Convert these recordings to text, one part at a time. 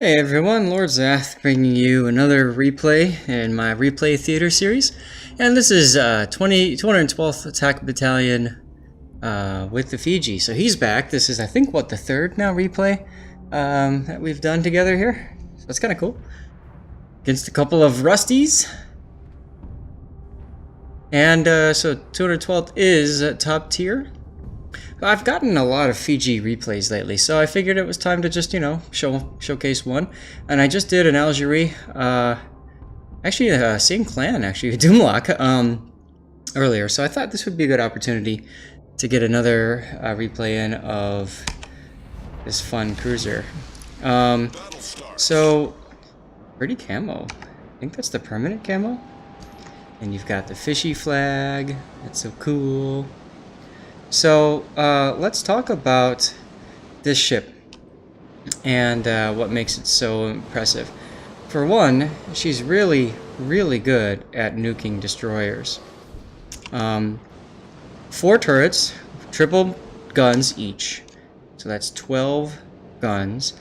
Hey everyone, Lord Zath bringing you another replay in my replay theater series. And this is 212th Attack Battalion with the Fiji. So he's back. This is, I think, the third now replay that we've done together here. So that's kind of cool. Against a couple of Rusties. And so 212th is top tier. I've gotten a lot of Fiji replays lately, so I figured it was time to just, showcase one. And I just did an Algerie, actually, same clan, actually, Doomlock, earlier. So I thought this would be a good opportunity to get another replay in of this fun cruiser. So, pretty camo. I think that's the permanent camo. And you've got the fishy flag. That's so cool. So, let's talk about this ship and what makes it so impressive. For one, she's really, really good at nuking destroyers. 4 turrets, triple guns each. So that's 12 guns,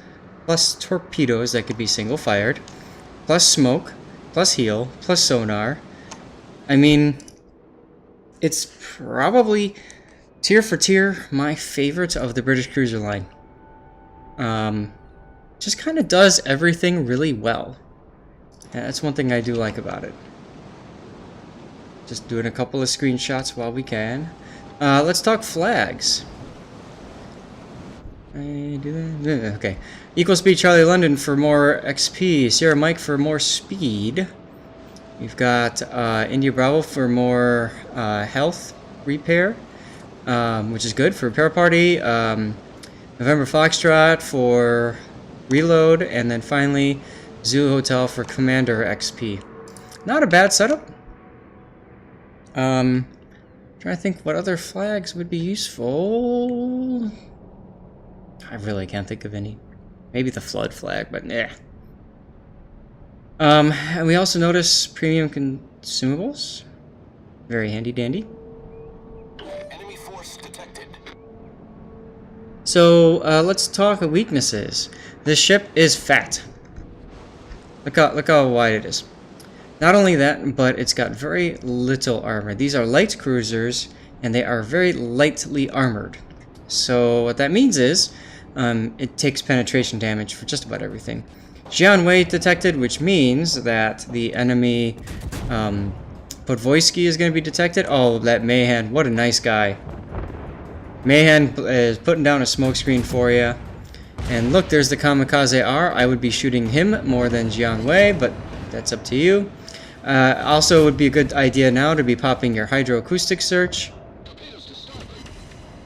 plus torpedoes that could be single-fired, plus smoke, plus heal, plus sonar. I mean, it's probably tier for tier, my favorite of the British cruiser line. Just kind of does everything really well. And that's one thing I do like about it. Just doing a couple of screenshots while we can. Let's talk flags. Okay. Equal speed Charlie London for more XP. Sierra Mike for more speed. We've got India Bravo for more health repair. Which is good for repair party. November Foxtrot for reload, and then finally Zoo Hotel for commander XP. Not a bad setup. Trying to think what other flags would be useful. I really can't think of any. Maybe the flood flag, but yeah. And we also notice premium consumables. Very handy dandy. So, let's talk weaknesses. This ship is fat. Look how wide it is. Not only that, but it's got very little armor. These are light cruisers, and they are very lightly armored. So, what that means is, it takes penetration damage for just about everything. Jian Wei detected, which means that the enemy, Podvoisky is going to be detected. Oh, that Mayhan, what a nice guy. Mayhan is putting down a smokescreen for you. And look, there's the Kamikaze R. I would be shooting him more than Jian Wei, but that's up to you. Also, it would be a good idea now to be popping your hydroacoustic search.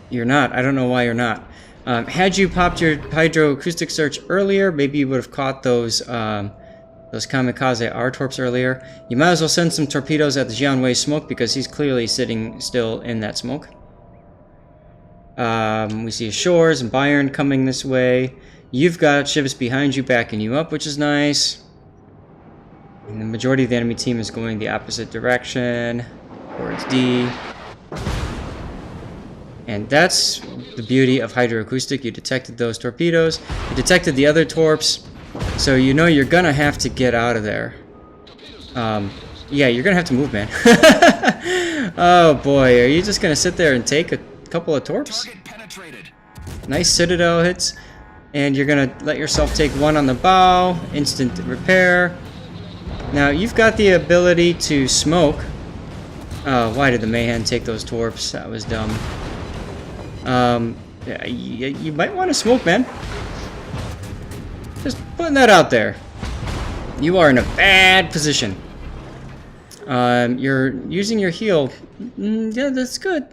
You're not. I don't know why you're not. Had you popped your hydroacoustic search earlier, maybe you would have caught those Kamikaze R torps earlier. You might as well send some torpedoes at the Jian Wei smoke because he's clearly sitting still in that smoke. We see Shores and Bayern coming this way. You've got ships behind you backing you up, which is nice. And the majority of the enemy team is going the opposite direction, towards D. And that's the beauty of hydroacoustic. You detected those torpedoes. You detected the other torps. So you know you're gonna have to get out of there. Yeah, you're gonna have to move, man. Oh boy, are you just gonna sit there and take a couple of torps? Nice Citadel hits, and you're gonna let yourself take one on the bow. Instant repair. Now you've got the ability to smoke. Why did the Mayhem take those torps? That was dumb. Yeah, you might want to smoke, man. Just putting that out there. You are in a bad position. You're using your heal. Yeah, that's good.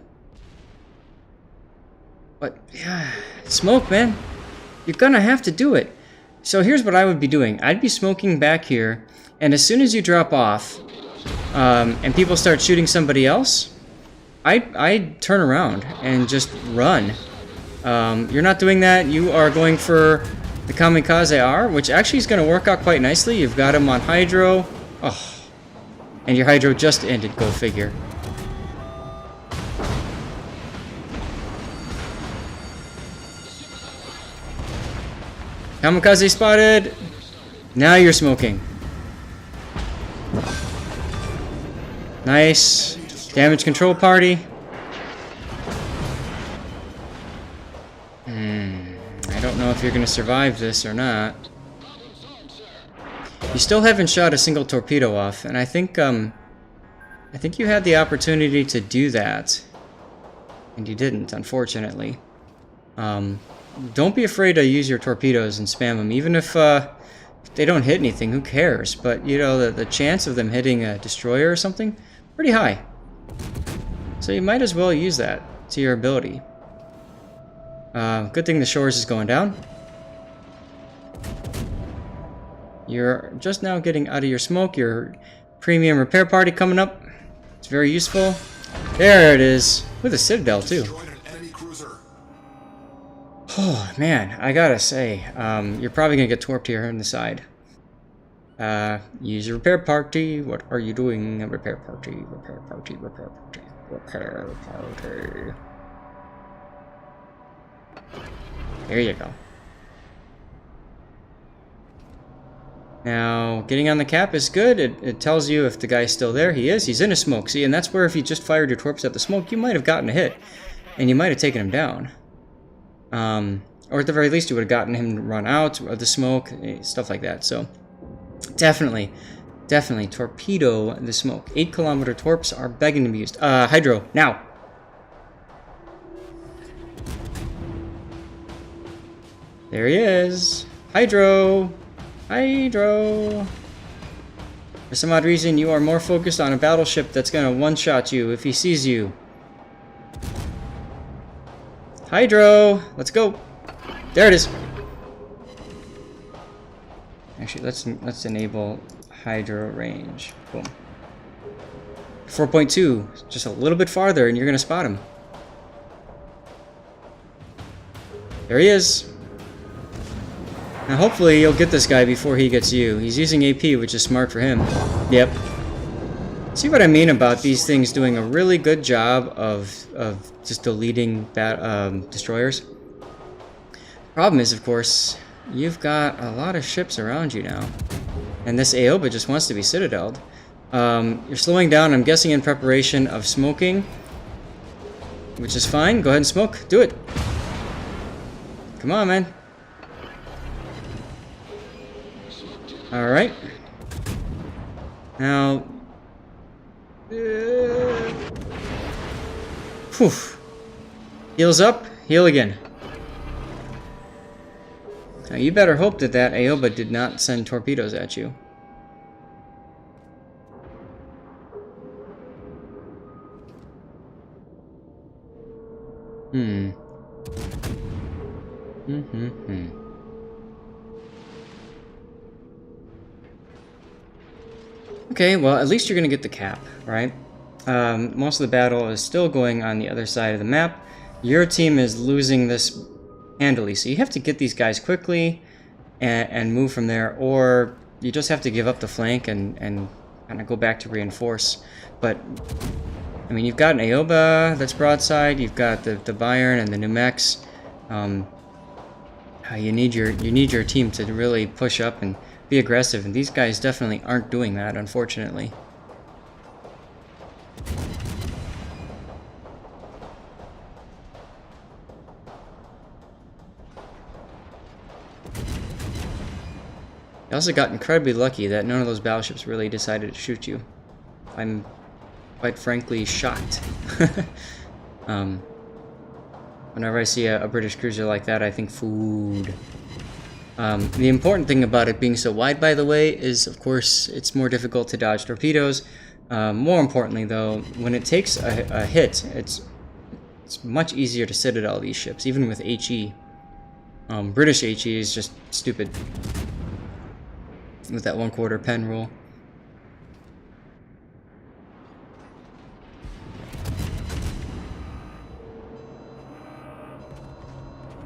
But, yeah, smoke, man. You're gonna have to do it. So here's what I would be doing. I'd be smoking back here, and as soon as you drop off, and people start shooting somebody else, I'd turn around and just run. You're not doing that. You are going for the Kamikaze R, which actually is gonna work out quite nicely. You've got him on Hydro. Oh, and your Hydro just ended, go figure. Kamikaze spotted! Now you're smoking. Nice. Damage control party. I don't know if you're going to survive this or not. You still haven't shot a single torpedo off, and I think you had the opportunity to do that. And you didn't, unfortunately. Don't be afraid to use your torpedoes and spam them, even if they don't hit anything, who cares? But, you know, the chance of them hitting a destroyer or something, pretty high. So you might as well use that to your ability. Good thing the shores is going down. You're just now getting out of your smoke. Your premium repair party coming up. It's very useful. There it is. With a citadel, too. Oh, man. I gotta say, you're probably gonna get torped here on the side. Use your repair party. What are you doing? Repair party, repair party, repair party, repair party. There you go. Now, getting on the cap is good. It tells you if the guy's still there. He is. He's in a smoke. See, and that's where if you just fired your torps at the smoke, you might have gotten a hit. And you might have taken him down. Or at the very least, you would have gotten him to run out of the smoke, stuff like that. So, definitely torpedo the smoke. 8-kilometer torps are begging to be used. Hydro, now! There he is. Hydro! Hydro! For some odd reason, you are more focused on a battleship that's gonna one-shot you if he sees you. Hydro! Let's go! There it is! Actually, let's enable Hydro range. Boom. 4.2, just a little bit farther and you're gonna spot him. There he is! Now hopefully you'll get this guy before he gets you. He's using AP, which is smart for him. Yep. See what I mean about these things doing a really good job of just deleting destroyers? Problem is, of course, you've got a lot of ships around you now. And this Aoba just wants to be citadeled. You're slowing down, I'm guessing in preparation of smoking. Which is fine. Go ahead and smoke. Do it. Come on, man. Alright. Now... Whew. Heals up, heal again. Now you better hope that that Aoba did not send torpedoes at you. Okay, well, at least you're gonna get the cap, right? Most of the battle is still going on the other side of the map. Your team is losing this handily, so you have to get these guys quickly and move from there, or you just have to give up the flank and kind of go back to reinforce. But I mean, you've got an Aoba that's broadside, you've got the Bayern and the Numex. You need your team to really push up and be aggressive, and these guys definitely aren't doing that, unfortunately. You also got incredibly lucky that none of those battleships really decided to shoot you. I'm quite frankly shocked. Whenever I see a British cruiser like that, I think food. The important thing about it being so wide, by the way, is of course it's more difficult to dodge torpedoes. More importantly, though, when it takes a hit, it's much easier to citadel these ships, even with HE. British HE is just stupid with that 1/4 pen rule.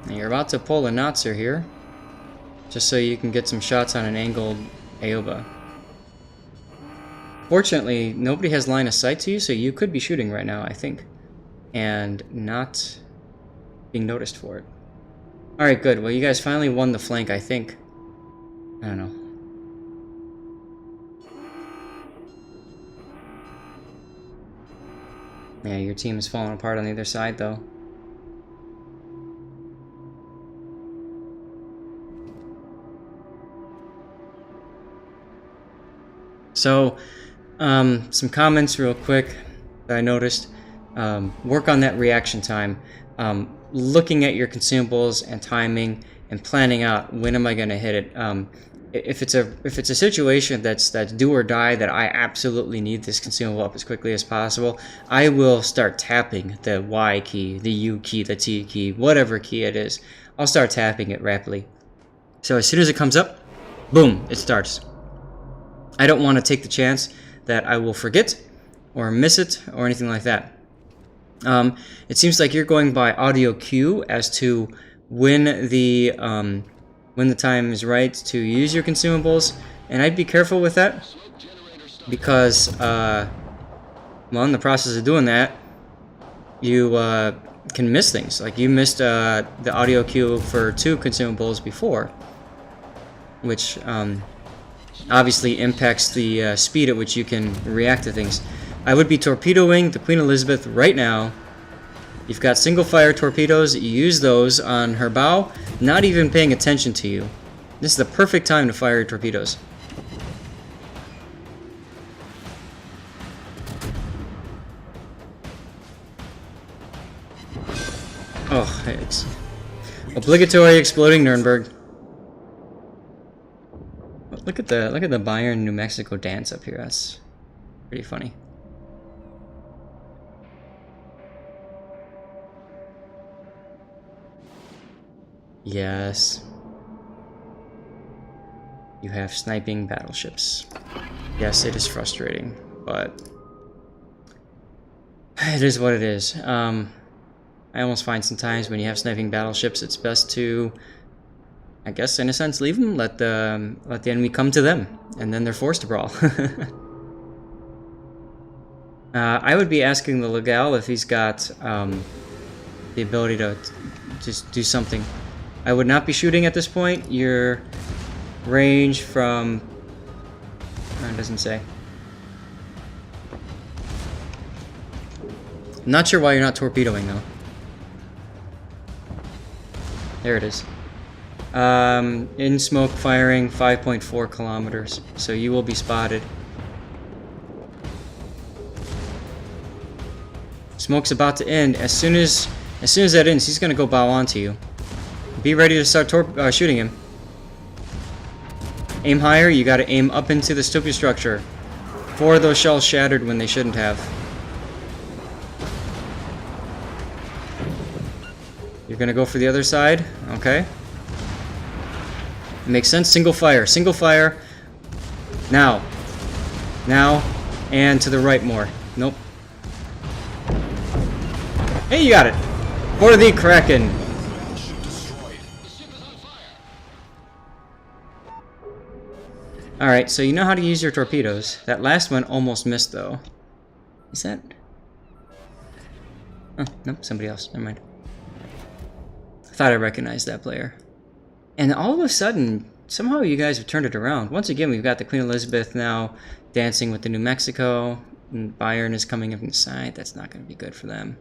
And you're about to pull a Notzer here, just so you can get some shots on an angled Aoba. Fortunately, nobody has line of sight to you, so you could be shooting right now, I think, and not being noticed for it. Alright, good. Well, you guys finally won the flank, I think. I don't know. Yeah, your team is falling apart on the other side, though. So, some comments real quick that I noticed. Work on that reaction time. Looking at your consumables and timing and planning out when am I going to hit it. If it's a situation that's do or die, that I absolutely need this consumable up as quickly as possible, I will start tapping the Y key, the U key, the T key, whatever key it is. I'll start tapping it rapidly. So as soon as it comes up, boom, it starts. I don't want to take the chance that I will forget or miss it or anything like that. It seems like you're going by audio cue as to when the time is right to use your consumables, and I'd be careful with that because, well, in the process of doing that, you can miss things. Like you missed the audio cue for 2 consumables before, which obviously impacts the speed at which you can react to things. I would be torpedoing the Queen Elizabeth right now. You've got single fire torpedoes, you use those on her bow, not even paying attention to you. This is the perfect time to fire your torpedoes. Oh, it's obligatory exploding Nurnberg. Look at the Bayern New Mexico dance up here. That's pretty funny. Yes. You have sniping battleships. Yes, it is frustrating, but it is what it is. I almost find sometimes when you have sniping battleships, it's best to, I guess, in a sense, leave them. Let the enemy come to them, and then they're forced to brawl. I would be asking the Legal if he's got the ability to just do something. I would not be shooting at this point. Your range from... it doesn't say. I'm not sure why you're not torpedoing, though. There it is. In smoke firing 5.4 kilometers, so you will be spotted. Smoke's about to end. As soon as that ends, he's gonna go bow onto you. Be ready to start shooting him. Aim higher. You got to aim up into the superstructure. 4 of those shells shattered when they shouldn't have. You're gonna go for the other side. Okay. It makes sense. Single fire. Single fire. Now. Now. And to the right more. Nope. Hey, you got it. For the Kraken. Alright, so you know how to use your torpedoes. That last one almost missed, though. Is that... oh, nope, somebody else. Never mind. I thought I recognized that player. And all of a sudden, somehow you guys have turned it around. Once again, we've got the Queen Elizabeth now dancing with the New Mexico. And Bayern is coming in from the side. That's not going to be good for them.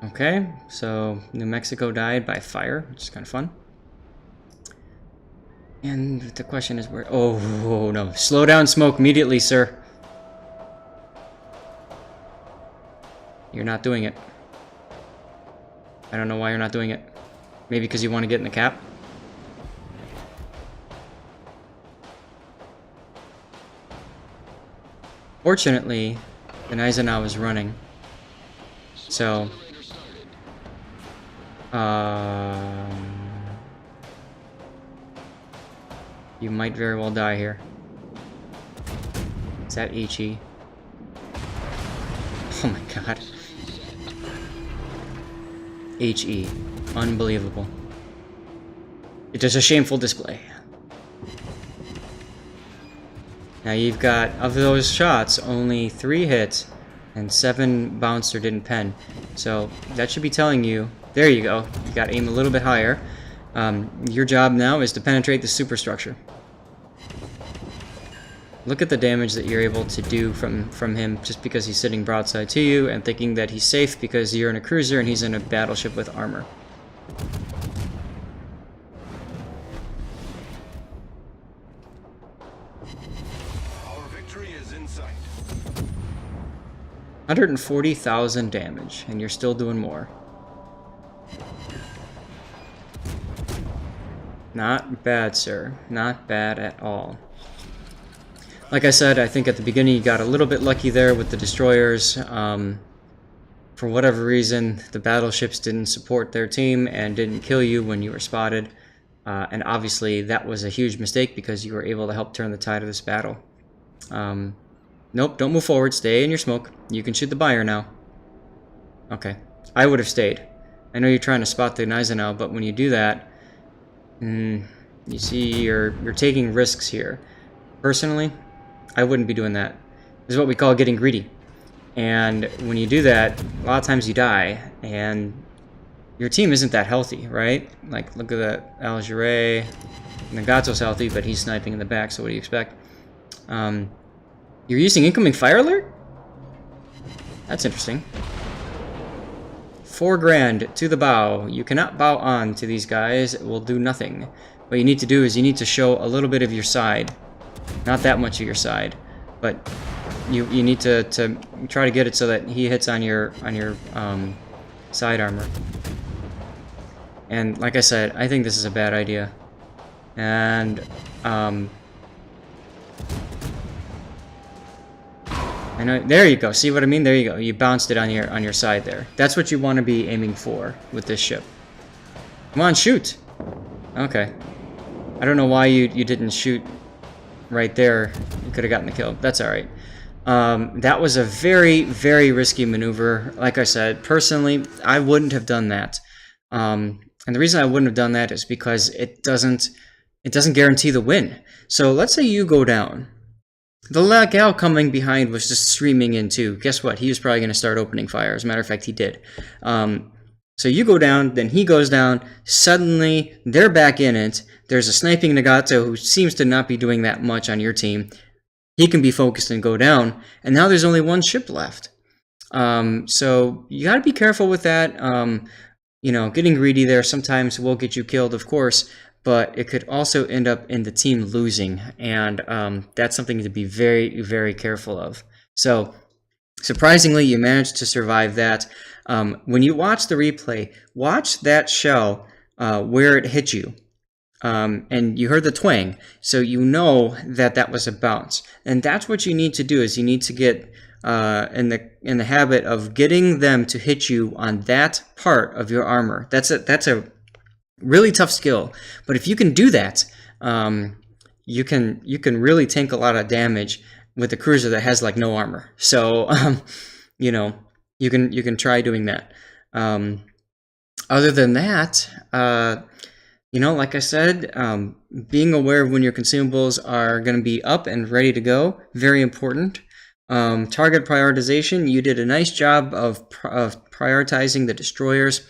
Okay, so New Mexico died by fire, which is kind of fun. And the question is where... oh, no. Slow down smoke immediately, sir. You're not doing it. I don't know why you're not doing it. Maybe because you want to get in the cap? Fortunately, the Gneisenau is running. So... you might very well die here. Is that HE? Oh my god. HE. Unbelievable. It is a shameful display. Now you've got, of those shots, only 3 hit and 7 bounced or didn't pen. So that should be telling you, there you go, you got to aim a little bit higher. Your job now is to penetrate the superstructure. Look at the damage that you're able to do from him just because he's sitting broadside to you and thinking that he's safe because you're in a cruiser and he's in a battleship with armor. Our victory is in sight. 140,000 damage, and you're still doing more. Not bad, sir. Not bad at all. Like I said, I think at the beginning you got a little bit lucky there with the destroyers. For whatever reason, the battleships didn't support their team and didn't kill you when you were spotted. And obviously that was a huge mistake because you were able to help turn the tide of this battle. Nope, don't move forward. Stay in your smoke. You can shoot the buyer now. Okay. I would have stayed. I know you're trying to spot the Gneisenau, but when you do that, you see you're taking risks here. Personally, I wouldn't be doing that. This is what we call getting greedy. And when you do that, a lot of times you die, and your team isn't that healthy, right? Like, look at that Algeret. Nagato's healthy, but he's sniping in the back, so what do you expect? You're using incoming fire alert? That's interesting. 4 grand to the bow. You cannot bow on to these guys. It will do nothing. What you need to do is you need to show a little bit of your side. Not that much of your side, but you need to try to get it so that he hits on your side armor. And like I said, I think this is a bad idea. And I know, there you go. See what I mean? There you go. You bounced it on your side there. That's what you want to be aiming for with this ship. Come on, shoot. Okay. I don't know why you didn't shoot right there. You could have gotten the kill. That's all right. That was a very, very risky maneuver. Like I said, personally, I wouldn't have done that. And the reason I wouldn't have done that is because it doesn't guarantee the win. So let's say you go down. The gal coming behind was just streaming in too. Guess what? He was probably going to start opening fire. As a matter of fact, he did. So you go down, then he goes down. Suddenly, they're back in it. There's a sniping Nagato who seems to not be doing that much on your team. He can be focused and go down. And now there's only 1 ship left. So you got to be careful with that. You know, getting greedy there sometimes will get you killed, of course. But it could also end up in the team losing. And that's something to be very, very careful of. So surprisingly, you managed to survive that. When you watch the replay, watch that shell where it hit you. And you heard the twang, so you know that that was a bounce. And that's what you need to do, is you need to get in the habit of getting them to hit you on that part of your armor. That's a really tough skill. But if you can do that, you can really tank a lot of damage with a cruiser that has like no armor. So you know, you can try doing that. Other than that, you know, like I said, being aware of when your consumables are going to be up and ready to go, very important. Target prioritization, you did a nice job of prioritizing the destroyers.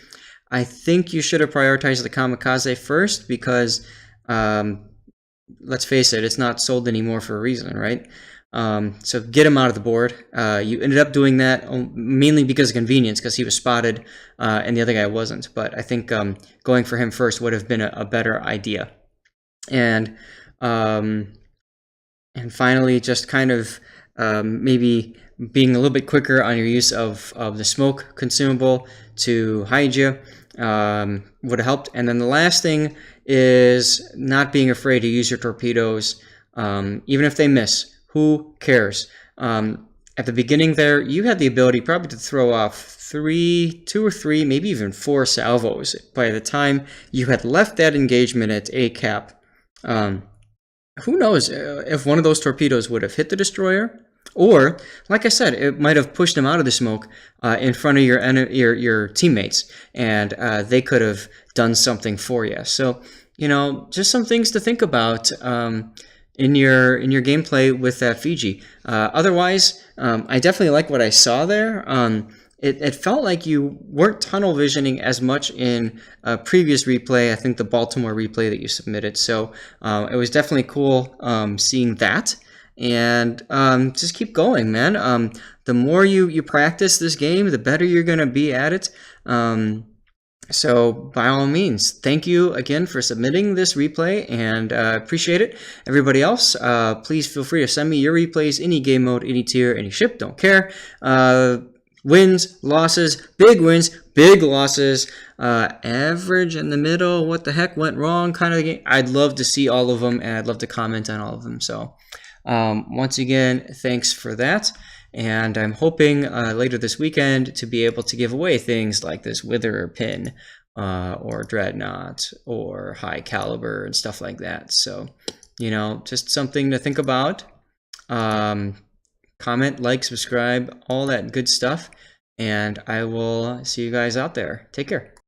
I think you should have prioritized the kamikaze first because, let's face it, it's not sold anymore for a reason, right? So get him out of the board. You ended up doing that mainly because of convenience, because he was spotted and the other guy wasn't. But I think going for him first would have been a better idea. And finally, just kind of maybe being a little bit quicker on your use of the smoke consumable to hide you would have helped. And then the last thing is not being afraid to use your torpedoes, even if they miss. Who cares? At the beginning there, you had the ability probably to throw off 2 or 3, maybe even 4 salvos by the time you had left that engagement at A cap. Who knows if one of those torpedoes would have hit the destroyer, or, like I said, it might have pushed them out of the smoke in front of your teammates, and they could have done something for you. So, you know, just some things to think about. in your gameplay with that Fiji. Otherwise, I definitely like what I saw there. It felt like you weren't tunnel visioning as much in a previous replay. I think the Baltimore replay that you submitted. So it was definitely cool seeing that. And just keep going, man. The more you practice this game, the better you're going to be at it. So by all means, thank you again for submitting this replay, and appreciate it. Everybody else, please feel free to send me your replays, any game mode, any tier, any ship, don't care. Wins, losses, big wins, big losses, average in the middle, what the heck went wrong kind of game. I'd love to see all of them, and I'd love to comment on all of them. So once again, thanks for that. And I'm hoping later this weekend to be able to give away things like this Wither pin or Dreadnought or High Caliber and stuff like that. So, you know, just something to think about. Comment, like, subscribe, all that good stuff. And I will see you guys out there. Take care.